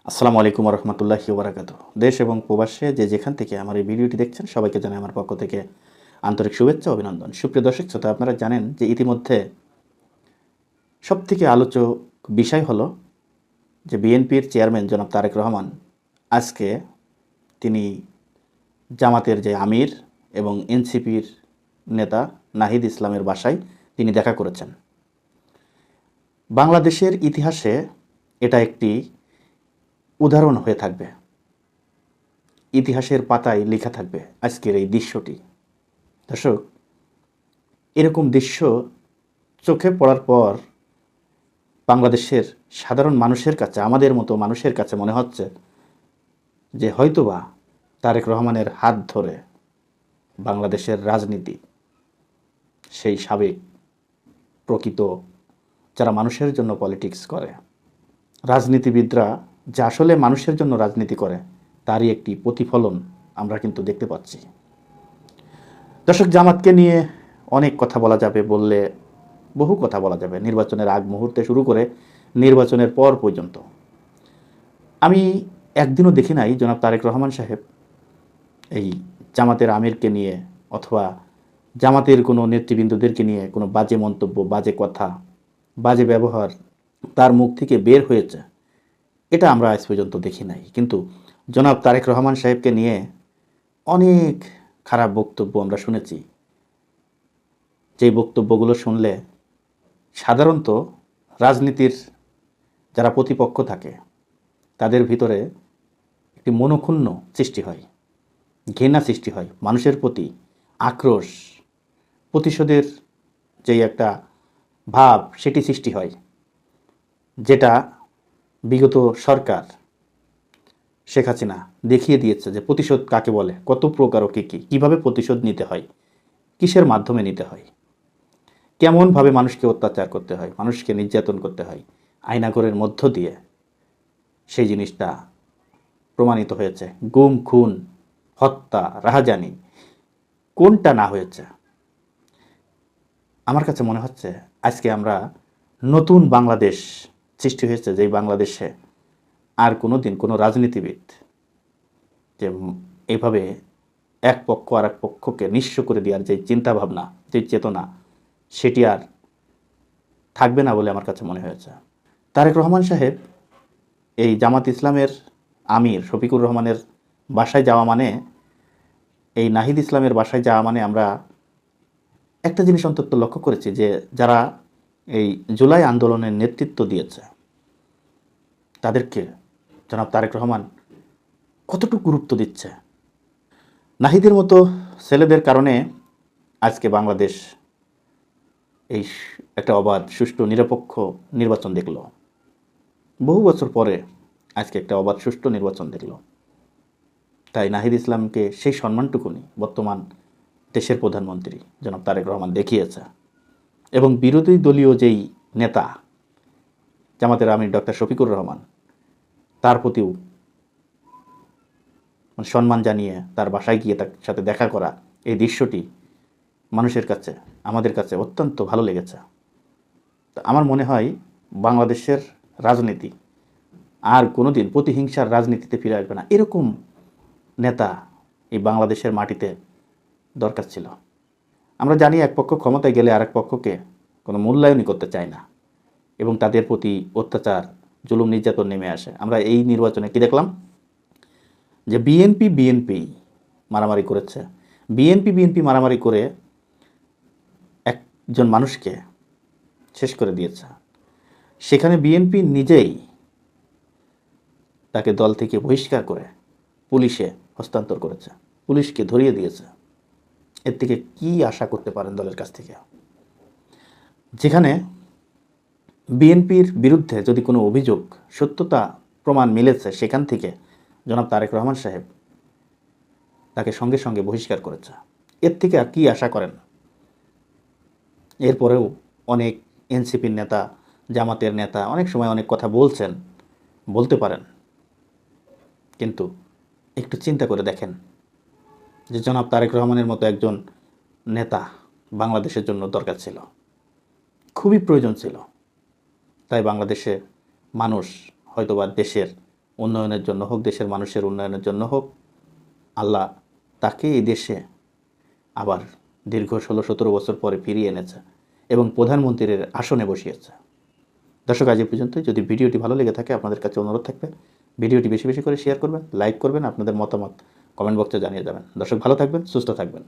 আসসালামু আলাইকুম রহমতুল্লাহি ওবরাকাতু। দেশ এবং প্রবাসে যে যেখান থেকে আমার এই ভিডিওটি দেখছেন সবাইকে জানাই আমার পক্ষ থেকে আন্তরিক শুভেচ্ছা অভিনন্দন। সুপ্রিয় দর্শক শ্রোতা, আপনারা জানেন যে ইতিমধ্যে সবথেকে আলোচক বিষয় হলো যে বিএনপির চেয়ারম্যান জনাব তারেক রহমান আজকে তিনি জামাতের যে আমির এবং এনসিপির নেতা নাহিদ ইসলামের বাসায় তিনি দেখা করেছেন। বাংলাদেশের ইতিহাসে এটা একটি উদাহরণ হয়ে থাকবে, ইতিহাসের পাতায় লেখা থাকবে আজকের এই দৃশ্যটি। দর্শক, এরকম দৃশ্য চোখে পড়ার পর বাংলাদেশের সাধারণ মানুষের কাছে, আমাদের মতো মানুষের কাছে মনে হচ্ছে যে হয়তোবা তারেক রহমানের হাত ধরে বাংলাদেশের রাজনীতি, সেই সাবেক প্রকৃত যারা মানুষের জন্য পলিটিক্স করে, রাজনীতিবিদরা যে আসলে মানুষের জন্য রাজনীতি করে তারই একটি প্রতিফলন আমরা কিন্তু দেখতে পাচ্ছি। দর্শক, জামাতকে নিয়ে অনেক কথা বলা যাবে, বললে বহু কথা বলা যাবে, নির্বাচনের আগ মুহূর্তে শুরু করে নির্বাচনের পর পর্যন্ত। আমি একদিনও দেখি নাই জনাব তারেক রহমান সাহেব এই জামাতের আমিরকে নিয়ে অথবা জামাতের কোনো নেতৃবৃন্দদেরকে নিয়ে কোনো বাজে মন্তব্য, বাজে কথা, বাজে ব্যবহার তার মুখ থেকে বের হয়েছে, এটা আমরা আজ পর্যন্ত দেখি নাই। কিন্তু জনাব তারেক রহমান সাহেবকে নিয়ে অনেক খারাপ বক্তব্য আমরা শুনেছি, যেই বক্তব্যগুলো শুনলে সাধারণত রাজনীতির যারা প্রতিপক্ষ থাকে তাদের ভিতরে একটি মনোক্ষুণ্ণ সৃষ্টি হয়, ঘৃণা সৃষ্টি হয়, মানুষের প্রতি আক্রোশ, প্রতিশোধের যেই একটা ভাব সেটি সৃষ্টি হয়, যেটা বিগত সরকার শেখ হাসিনা দেখিয়ে দিয়েছে যে প্রতিশোধ কাকে বলে, কত প্রকার ও কী, কীভাবে প্রতিশোধ নিতে হয়, কিসের মাধ্যমে নিতে হয়, কেমনভাবে মানুষকে অত্যাচার করতে হয়, মানুষকে নির্যাতন করতে হয়, আয়নাঘরের মধ্য দিয়ে সেই জিনিসটা প্রমাণিত হয়েছে। গুম, খুন, হত্যা, রাহাজানি, কোনটা না হয়েছে। আমার কাছে মনে হচ্ছে আজকে আমরা নতুন বাংলাদেশ সৃষ্টি হয়েছে, যেই বাংলাদেশে আর কোনো দিন কোনো রাজনীতিবিদ যে এইভাবে এক পক্ষ আর এক পক্ষকে নিঃস্ব করে দেওয়ার যে চিন্তাভাবনা, যে চেতনা, সেটি আর থাকবে না বলে আমার কাছে মনে হয়েছে। তারেক রহমান সাহেব এই জামাত ইসলামের আমির শফিকুর রহমানের বাসায় যাওয়া মানে, এই নাহিদ ইসলামের বাসায় যাওয়া মানে আমরা একটা জিনিস অন্তত লক্ষ্য করেছি যে যারা এই জুলাই আন্দোলনের নেতৃত্ব দিয়েছে তাদেরকে জনাব তারেক রহমান কতটুকু গুরুত্ব দিচ্ছে। নাহিদের মতো ছেলেদের কারণে আজকে বাংলাদেশ এই একটা অবাধ, সুষ্ঠু, নিরপেক্ষ নির্বাচন দেখল। বহু বছর পরে আজকে একটা অবাধ, সুষ্ঠু নির্বাচন দেখল। তাই নাহিদ ইসলামকে সেই সম্মানটুকুনি বর্তমান দেশের প্রধানমন্ত্রী জনাব তারেক রহমান দেখিয়েছে। এবং বিরোধী দলীয় যেই নেতা জামাতের আমির ডক্টর শফিকুর রহমান, তার প্রতিও সম্মান জানিয়ে তার বাসায় গিয়ে তার সাথে দেখা করা, এই দৃশ্যটি মানুষের কাছে, আমাদের কাছে অত্যন্ত ভালো লেগেছে। তো আমার মনে হয় বাংলাদেশের রাজনীতি আর কোনো দিন প্রতিহিংসার রাজনীতিতে ফিরে আসবে না। এরকম নেতা এই বাংলাদেশের মাটিতে দরকার ছিল। আমরা জানি এক পক্ষ ক্ষমতায় গেলে আরেক পক্ষকে কোনো মূল্যায়নই করতে চায় না এবং তাদের প্রতি অত্যাচার, জুলুম, নির্যাতন নেমে আসে। আমরা এই নির্বাচনে কি দেখলাম যে বিএনপি মারামারি করেছে, বিএনপি মারামারি করে একজন মানুষকে শেষ করে দিয়েছে। সেখানে বিএনপি নিজেই তাকে দল থেকে বহিষ্কার করে পুলিশে হস্তান্তর করেছে, পুলিশকে ধরিয়ে দিয়েছে। এর থেকে কি আশা করতে পারেন দলের কাছ থেকে? যেখানে বিএনপির বিরুদ্ধে যদি কোনো অভিযোগ, সত্যতা প্রমাণ মিলেছে, সেখান থেকে জনাব তারেক রহমান সাহেব তাকে সঙ্গে সঙ্গে বহিষ্কার করেছে। এর থেকে আর কি আশা করেন? এরপরেও অনেক এনসিপির নেতা, জামাতের নেতা অনেক সময় অনেক কথা বলছেন, বলতে পারেন, কিন্তু একটু চিন্তা করে দেখেন যে জনাব তারেক রহমানের মতো একজন নেতা বাংলাদেশের জন্য দরকার ছিল, খুবই প্রয়োজন ছিল। তাই বাংলাদেশের মানুষ হয়তোবা দেশের উন্নয়নের জন্য হোক, দেশের মানুষের উন্নয়নের জন্য হোক, আল্লাহ তাকে এই দেশে আবার দীর্ঘ 16-17 বছর পরে ফিরিয়ে এনেছে এবং প্রধানমন্ত্রীর আসনে বসিয়েছে। দর্শক, আজ এই পর্যন্তই। যদি ভিডিওটি ভালো লেগে থাকে, আপনাদের কাছে অনুরোধ থাকবে ভিডিওটি বেশি বেশি করে শেয়ার করবেন, লাইক করবেন, আপনাদের মতামত কমেন্ট বক্সে জানিয়ে যাবেন। দর্শক, ভালো থাকবেন, সুস্থ থাকবেন।